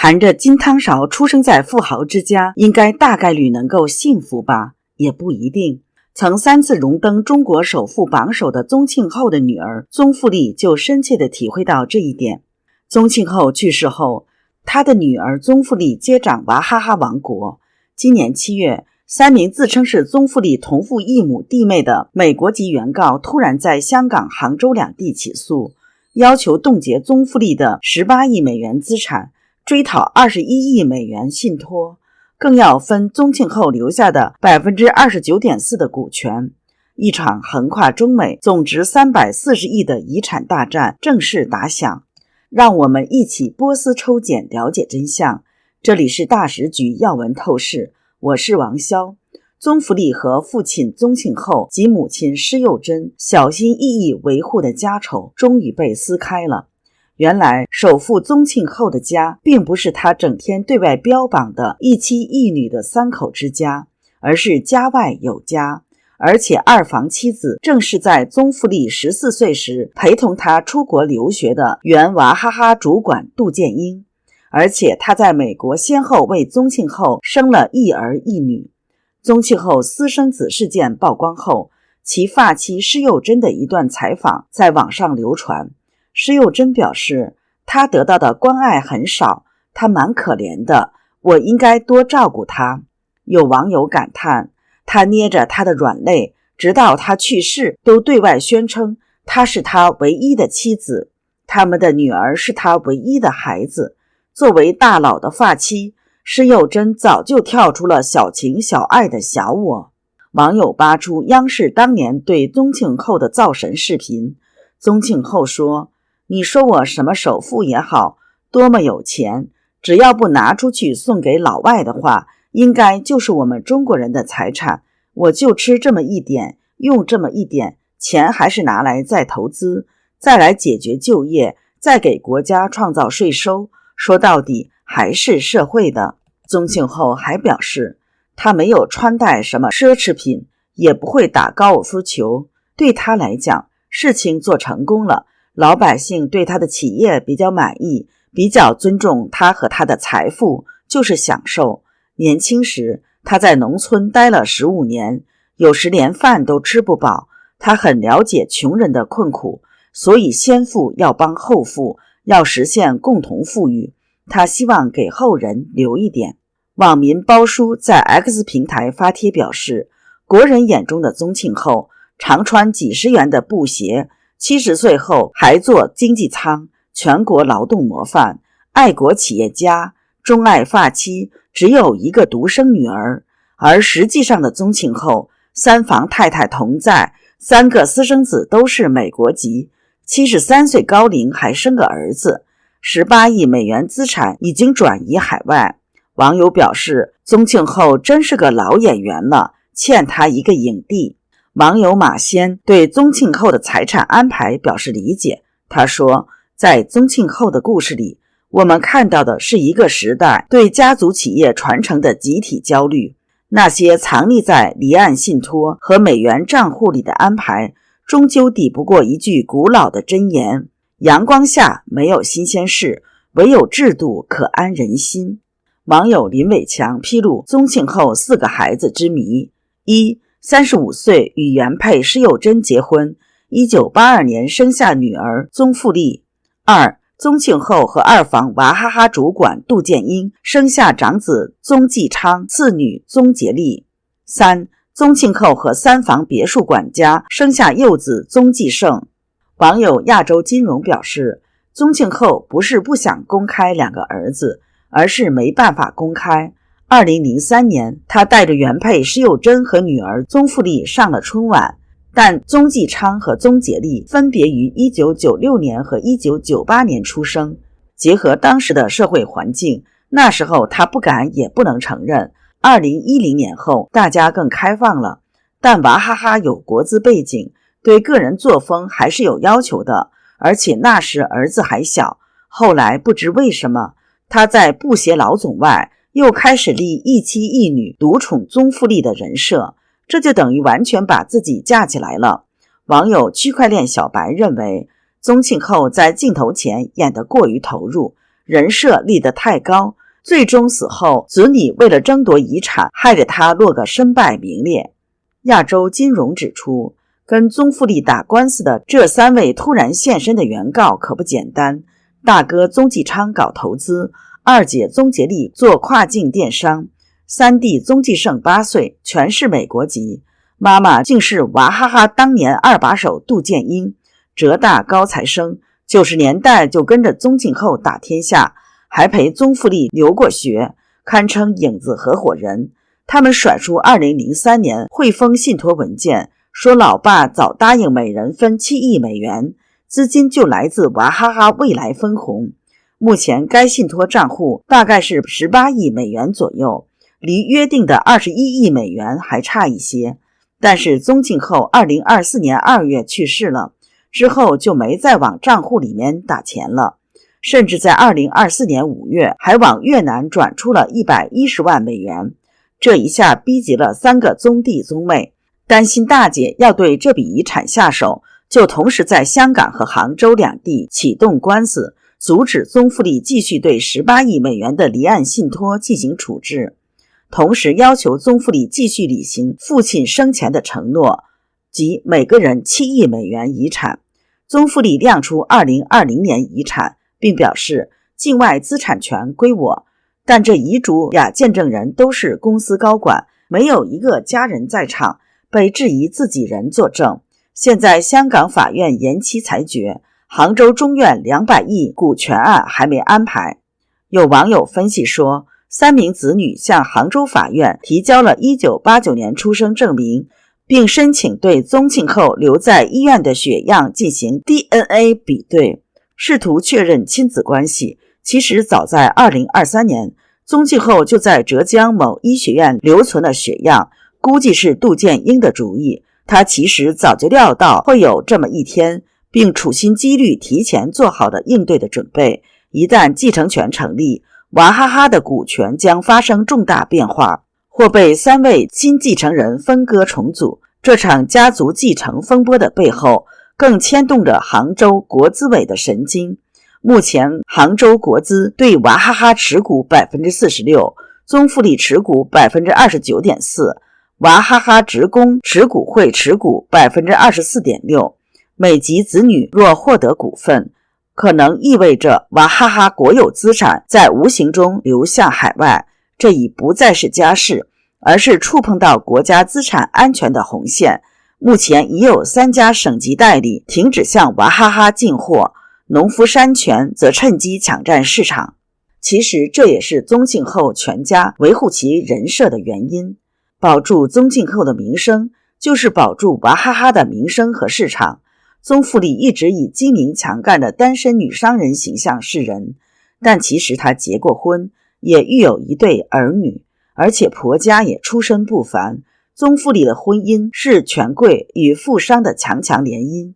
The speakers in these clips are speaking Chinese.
含着金汤勺出生在富豪之家，应该大概率能够幸福吧？也不一定。曾3次荣登中国首富榜首的宗庆后的女儿宗馥莉就深切地体会到这一点。宗庆后去世后，她的女儿宗馥莉接掌娃哈哈王国。今年7月，3名自称是宗馥莉同父异母弟妹的美国籍原告突然在香港、杭州两地起诉，要求冻结宗馥莉的18亿美元资产，追讨21亿美元信托，更要分宗庆后留下的 29.4% 的股权。一场横跨中美总值340亿的遗产大战正式打响。让我们一起波斯抽检，了解真相。这里是大时局要闻透视，我是王潇。宗馥莉和父亲宗庆后及母亲施幼珍小心翼翼维护的家丑终于被撕开了。原来首富宗庆后的家并不是他整天对外标榜的一妻一女的3口之家，而是家外有家。而且二房妻子正是在宗馥莉14岁时陪同他出国留学的原娃哈哈主管杜建英，而且他在美国先后为宗庆后生了1儿1女。宗庆后私生子事件曝光后，其发妻施幼珍的一段采访在网上流传。施幼珍表示，他得到的关爱很少，他蛮可怜的，我应该多照顾他。有网友感叹，他捏着他的软肋，直到他去世都对外宣称他是他唯一的妻子，他们的女儿是他唯一的孩子。作为大佬的发妻，施幼珍早就跳出了小情小爱的小我。网友扒出央视当年对宗庆后的造神视频，宗庆后说，你说我什么首富也好，多么有钱，只要不拿出去送给老外的话，应该就是我们中国人的财产，我就吃这么一点，用这么一点，钱还是拿来再投资，再来解决就业，再给国家创造税收，说到底还是社会的。宗庆后还表示，他没有穿戴什么奢侈品，也不会打高尔夫球，对他来讲，事情做成功了，老百姓对他的企业比较满意，比较尊重他和他的财富，就是享受。年轻时他在农村待了15年，有时连饭都吃不饱，他很了解穷人的困苦，所以先富要帮后富，要实现共同富裕，他希望给后人留一点。网民包叔在 X 平台发帖表示，国人眼中的宗庆后常穿几十元的布鞋，70岁后还坐经济舱，全国劳动模范，爱国企业家，钟爱发妻，只有一个独生女儿。而实际上的宗庆后3房太太同在，3个私生子都是美国籍，73岁高龄还生个儿子，18亿美元资产已经转移海外。网友表示，宗庆后真是个老演员了，欠他一个影帝。网友马仙对宗庆后的财产安排表示理解，他说，在宗庆后的故事里，我们看到的是一个时代对家族企业传承的集体焦虑，那些藏匿在离岸信托和美元账户里的安排，终究抵不过一句古老的箴言，阳光下没有新鲜事，唯有制度可安人心。网友林伟强披露宗庆后4个孩子之谜： 1. 35岁与原配施幼珍结婚，1982年生下女儿宗馥莉。 2. 宗庆后和2房娃哈哈主管杜建英生下长子宗继昌，次女宗杰利。 3. 宗庆后和3房别墅管家生下幼子宗继胜。网友亚洲金融表示，宗庆后不是不想公开2个儿子，而是没办法公开。2003年，他带着原配施幼珍和女儿宗馥莉上了春晚，但宗继昌和宗杰利分别于1996年和1998年出生。结合当时的社会环境，那时候他不敢也不能承认。2010年后，大家更开放了，但娃哈哈有国资背景，对个人作风还是有要求的，而且那时儿子还小。后来不知为什么，他在布鞋老总外又开始立一妻一女独宠宗馥莉的人设，这就等于完全把自己架起来了。网友区块链小白认为，宗庆后在镜头前演得过于投入，人设立得太高，最终死后子女为了争夺遗产，害得他落个身败名裂。亚洲金融指出，跟宗馥莉打官司的这3位突然现身的原告可不简单，大哥宗纪昌搞投资，二姐宗洁莉做跨境电商，三弟宗纪盛8岁，全是美国籍，妈妈竟是娃哈哈当年2把手杜建英，浙大高材生，90年代就跟着宗庆后打天下，还陪宗馥莉留过学，堪称影子合伙人。他们甩出2003年汇丰信托文件，说老爸早答应每人分7亿美元，资金就来自娃哈哈未来分红。目前该信托账户大概是18亿美元左右，离约定的21亿美元还差一些。但是宗庆后2024年2月去世了，之后就没再往账户里面打钱了，甚至在2024年5月还往越南转出了110万美元。这一下逼急了3个宗弟宗妹，担心大姐要对这笔遗产下手，就同时在香港和杭州2地启动官司，阻止宗馥莉继续对18亿美元的离岸信托进行处置，同时要求宗馥莉继续履行父亲生前的承诺，即每个人7亿美元遗产。宗馥莉亮出2020年遗产，并表示境外资产权归我，但这遗嘱俩见证人都是公司高管，没有一个家人在场，被质疑自己人作证。现在香港法院延期裁决，杭州中院200亿股权案还没安排。有网友分析说，3名子女向杭州法院提交了1989年出生证明，并申请对宗庆后留在医院的血样进行 DNA 比对，试图确认亲子关系。其实早在2023年，宗庆后就在浙江某医学院留存了血样，估计是杜建英的主意。他其实早就料到会有这么一天，并处心积虑提前做好了应对的准备。一旦继承权成立，娃哈哈的股权将发生重大变化，或被3位新继承人分割重组。这场家族继承风波的背后，更牵动着杭州国资委的神经。目前杭州国资对娃哈哈持股 46%， 宗馥莉持股 29.4%， 娃哈哈职工持股会持股 24.6%。 美籍子女若获得股份，可能意味着娃哈哈国有资产在无形中流向海外，这已不再是家事，而是触碰到国家资产安全的红线。目前已有3家省级代理停止向娃哈哈进货，农夫山泉则趁机抢占市场。其实这也是宗庆后全家维护其人设的原因。保住宗庆后的名声，就是保住娃哈哈的名声和市场。宗馥莉一直以精明强干的单身女商人形象示人，但其实她结过婚，也育有1对儿女，而且婆家也出身不凡。宗馥莉的婚姻是权贵与富商的强强联姻。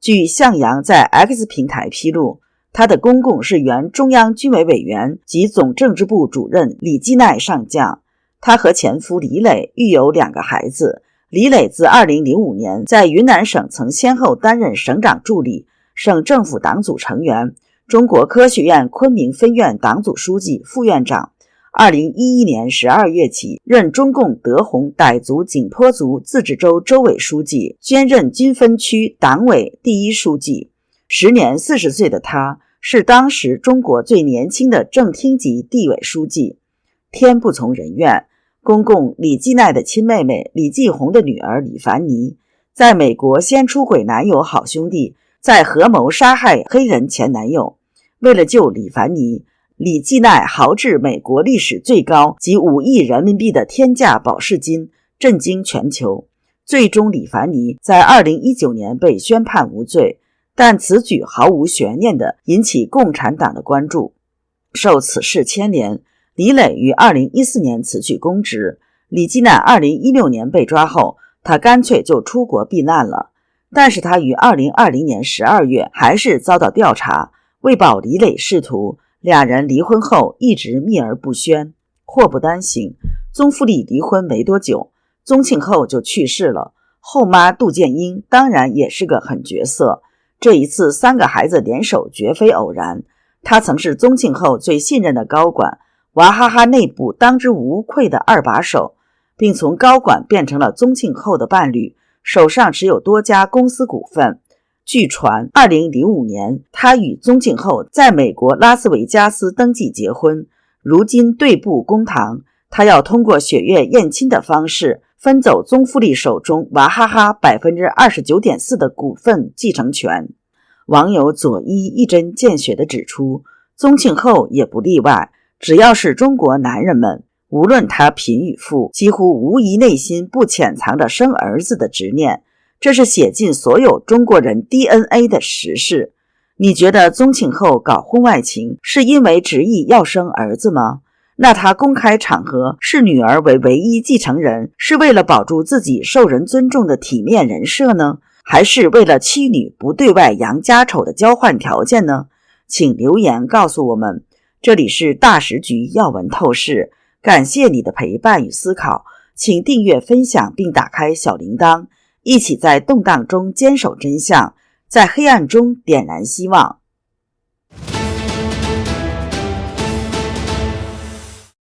据向阳在 X 平台披露，他的公公是原中央军委委员及总政治部主任李基奈上将。他和前夫李磊育有2个孩子。李磊自2005年在云南省曾先后担任省长助理、省政府党组成员、中国科学院昆明分院党组书记、副院长。2011年12月起任中共德宏傣族景颇族自治州州委书记，兼任军分区党委第1书记。时年40岁的他，是当时中国最年轻的正厅级地委书记。天不从人愿，公公李继奈的亲妹妹李继红的女儿李凡妮，在美国先出轨男友好兄弟，再合谋杀害黑人前男友。为了救李凡妮，李继奈豪掷美国历史最高及5亿人民币的天价保释金，震惊全球。最终李凡妮在2019年被宣判无罪，但此举毫无悬念地引起共产党的关注。受此事牵连，李磊于2014年辞去公职，李继奈2016年被抓后，他干脆就出国避难了。但是他于2020年12月还是遭到调查，为保李磊仕途，2人离婚后一直秘而不宣。祸不单行，宗馥莉离婚没多久，宗庆后就去世了。后妈杜建英当然也是个狠角色，这一次3个孩子联手绝非偶然。他曾是宗庆后最信任的高管，娃哈哈内部当之无愧的二把手，并从高管变成了宗庆后的伴侣，手上持有多家公司股份。据传2005年他与宗庆后在美国拉斯维加斯登记结婚，如今对簿公堂，他要通过血月验亲的方式分走宗馥莉手中娃哈哈 29.4% 的股份继承权。网友左一一针见血地指出，宗庆后也不例外，只要是中国男人们，无论他贫与富，几乎无疑内心不潜藏着生儿子的执念，这是写进所有中国人 DNA 的实事。你觉得宗庆后搞婚外情是因为执意要生儿子吗？那他公开场合视女儿为唯一继承人，是为了保住自己受人尊重的体面人设呢？还是为了妻女不对外扬家丑的交换条件呢？请留言告诉我们。这里是大时局要闻透视，感谢你的陪伴与思考，请订阅分享并打开小铃铛，一起在动荡中坚守真相，在黑暗中点燃希望。